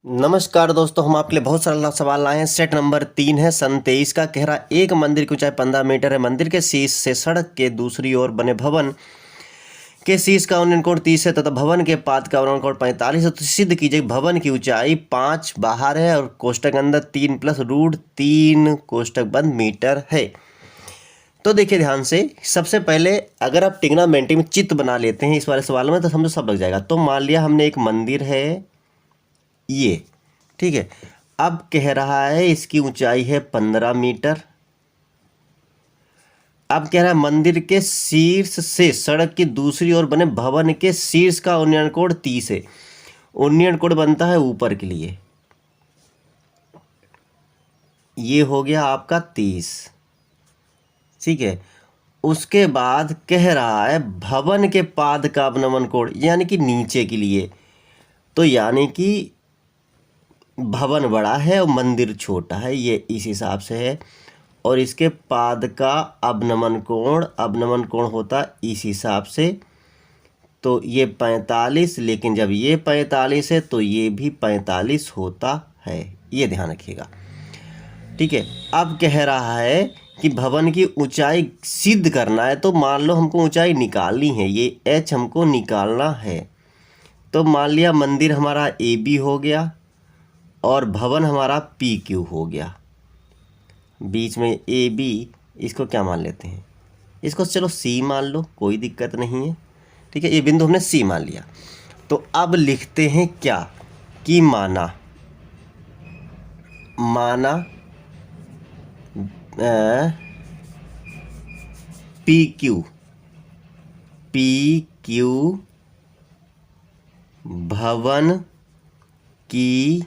नमस्कार दोस्तों, हम आपके लिए बहुत सारा सवाल लाए हैं। सेट नंबर 3 है सन 23 का। कह रहा एक मंदिर की ऊंचाई 15 मीटर है। मंदिर के शीर्ष से सड़क के दूसरी ओर बने भवन के शीर्ष का उन्नयन कोण 30 है तथा भवन के पाद का उन्नयन कोण 45 है। तो सिद्ध कीजिए भवन की ऊंचाई 5 बाहर है और कोष्टक अंदर 3 प्लस रूट 3 कोष्टक बंद मीटर है। तो देखिए ध्यान से, सबसे पहले अगर आप ट्रिग्नोमेट्री में चित्र बना लेते हैं इस वाले सवाल में तो समझो सब लग जाएगा। तो मान लिया हमने एक मंदिर है ये, ठीक है। अब कह रहा है इसकी ऊंचाई है 15 मीटर। अब कह रहा है मंदिर के शीर्ष से सड़क की दूसरी ओर बने भवन के शीर्ष का उन्नयन कोण 30 है। उन्नयन कोण बनता है ऊपर के लिए, ये हो गया आपका 30, ठीक है। उसके बाद कह रहा है भवन के पाद का अवनमन कोण यानी कि नीचे के लिए, तो यानी कि भवन बड़ा है और मंदिर छोटा है, ये इस हिसाब से है। और इसके पाद का अवनमन कोण होता इस हिसाब से, तो ये 45, लेकिन जब ये 45 है तो ये भी 45 होता है, ये ध्यान रखिएगा, ठीक है। अब कह रहा है कि भवन की ऊंचाई सिद्ध करना है, तो मान लो हमको ऊंचाई निकालनी है, ये h हमको निकालना है। तो मान लिया मंदिर हमारा AB हो गया और भवन हमारा PQ हो गया। बीच में AB, इसको क्या मान लेते हैं, इसको चलो C मान लो, कोई दिक्कत नहीं है, ठीक है। ये बिंदु हमने C मान लिया। तो अब लिखते हैं क्या कि माना PQ भवन की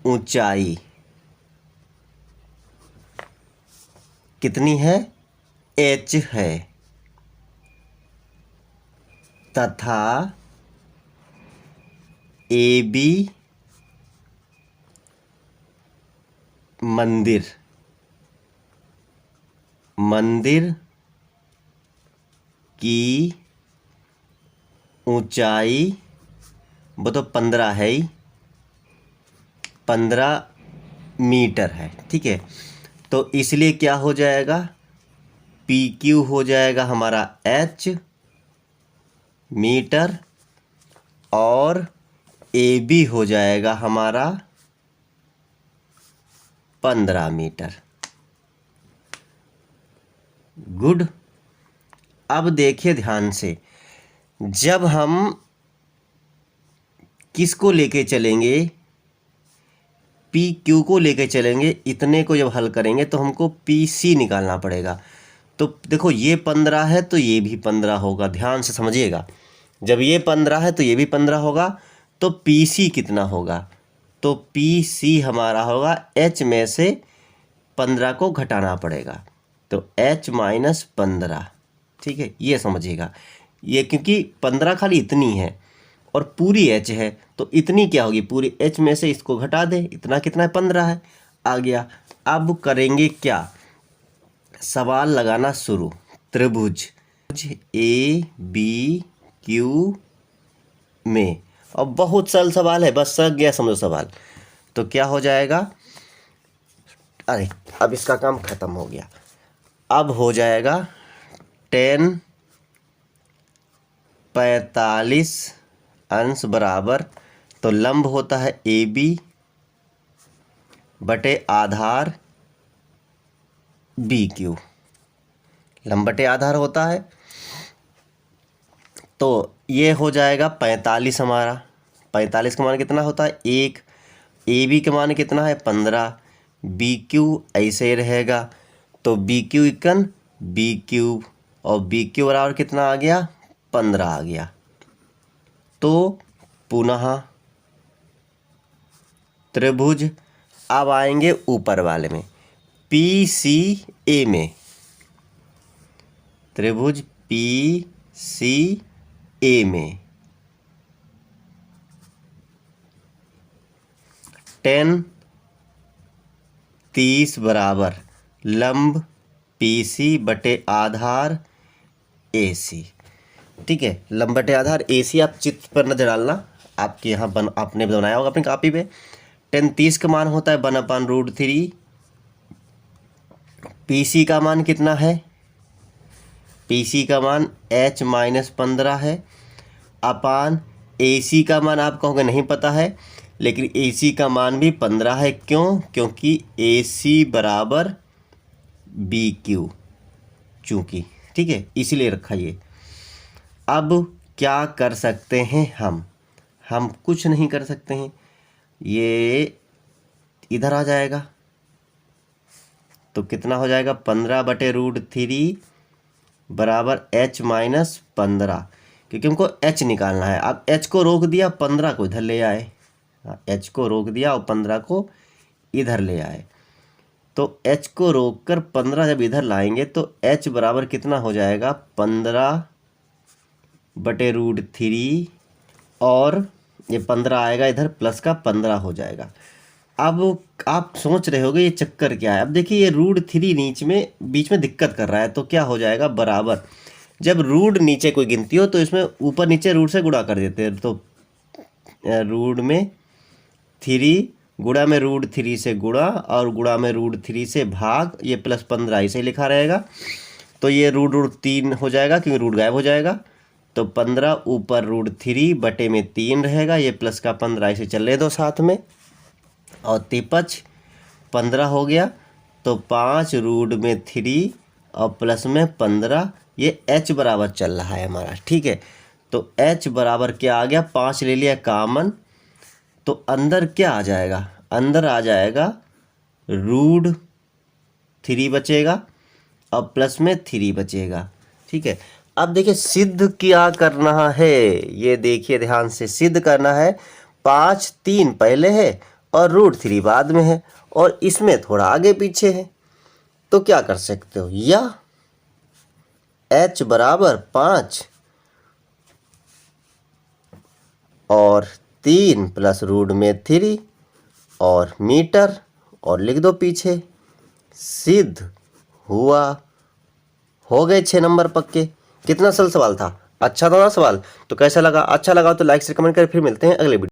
ऊंचाई कितनी है, h है, तथा AB मंदिर की ऊंचाई वो तो 15 है ही, 15 मीटर है, ठीक है। तो इसलिए क्या हो जाएगा, PQ हो जाएगा हमारा h मीटर और AB हो जाएगा हमारा 15 मीटर। गुड। अब देखिए ध्यान से, जब हम किसको लेके चलेंगे, PQ को लेके चलेंगे, इतने को जब हल करेंगे तो हमको PC निकालना पड़ेगा। तो देखो ये 15 है तो ये भी 15 होगा, ध्यान से समझिएगा। जब ये 15 है तो ये भी 15 होगा, तो PC कितना होगा, तो PC हमारा होगा h में से 15 को घटाना पड़ेगा, तो h माइनस 15, ठीक है। ये समझिएगा, ये क्योंकि 15 खाली इतनी है और पूरी h है, तो इतनी क्या होगी, पूरी h में से इसको घटा दे, इतना कितना है, 15 है, आ गया। अब करेंगे क्या, सवाल लगाना शुरू। त्रिभुज ABQ में, और बहुत सरल सवाल है, बस सक गया समझो सवाल। तो क्या हो जाएगा, अरे अब इसका काम खत्म हो गया। अब हो जाएगा 10 45 अंश बराबर, तो लंब होता है AB बटे आधार BQ, लंब बटे आधार होता है। तो ये हो जाएगा 45 हमारा, 45 का मान कितना होता है 1, AB का मान कितना है 15, BQ ऐसे ही रहेगा, तो BQ इक्वल BQ, और BQ बराबर कितना आ गया 15 आ गया। तो पुनः त्रिभुज, अब आएंगे ऊपर वाले में, PCA में, त्रिभुज PCA में 10 30 बराबर लंब PC बटे आधार AC, ठीक है। लंब बटे आधार AC, आप चित्र पर नजर डालना, आपके यहाँ आपने बनाया होगा अपनी कॉपी पे। tan 30 का मान होता है 1/√3। PC का मान कितना है? PC का मान h-15 है अपान AC का मान आप कहोगे नहीं पता है, लेकिन AC का मान भी 15 है। क्यों? क्योंकि AC बराबर BQ, चूँकि, ठीक है, इसीलिए रखा ये। अब क्या कर सकते हैं हम कुछ नहीं कर सकते हैं, ये इधर आ जाएगा तो कितना हो जाएगा 15/√3 बराबर h-15, क्योंकि हमको h निकालना है। अब h को रोक दिया, 15 को इधर ले आए, h को रोक दिया और 15 को इधर ले आए, तो h को रोक कर 15 जब इधर लाएंगे तो h बराबर कितना हो जाएगा 15/√3 और ये 15 आएगा इधर प्लस का 15 हो जाएगा। अब आप सोच रहे होगे ये चक्कर क्या है। अब देखिए ये √3 बीच में दिक्कत कर रहा है, तो क्या हो जाएगा बराबर, जब रूट नीचे कोई गिनती हो तो इसमें ऊपर नीचे रूट से गुणा कर देते हैं, तो रूट में 3 गुणा में √3 से गुणा और गुणा में √3 से भाग, ये प्लस 15 ऐसे लिखा रहेगा। तो ये √3 हो जाएगा क्योंकि रूट गायब हो जाएगा, तो 15 ऊपर √3 बटे में 3 रहेगा, ये प्लस का 15 ऐसे चलने दो साथ में, और 3×5 15 हो गया, तो 5 रूट में 3 और प्लस में 15, ये h बराबर चल रहा है हमारा, ठीक है। तो h बराबर क्या आ गया, 5 ले लिया कॉमन, तो अंदर क्या आ जाएगा, अंदर आ जाएगा √3 बचेगा और प्लस में 3 बचेगा, ठीक है। अब देखिए सिद्ध क्या करना है, ये देखिए ध्यान से, सिद्ध करना है 5 3 पहले है और √3 बाद में है और इसमें थोड़ा आगे पीछे है, तो क्या कर सकते हो, या h बराबर 5 और 3 प्लस √3 और मीटर और लिख दो पीछे, सिद्ध हुआ। हो गए 6 नंबर पक्के। कितना सरल सवाल था, अच्छा था ना सवाल? तो कैसा लगा? अच्छा लगा तो लाइक से कमेंट करें। फिर मिलते हैं अगले वीडियो।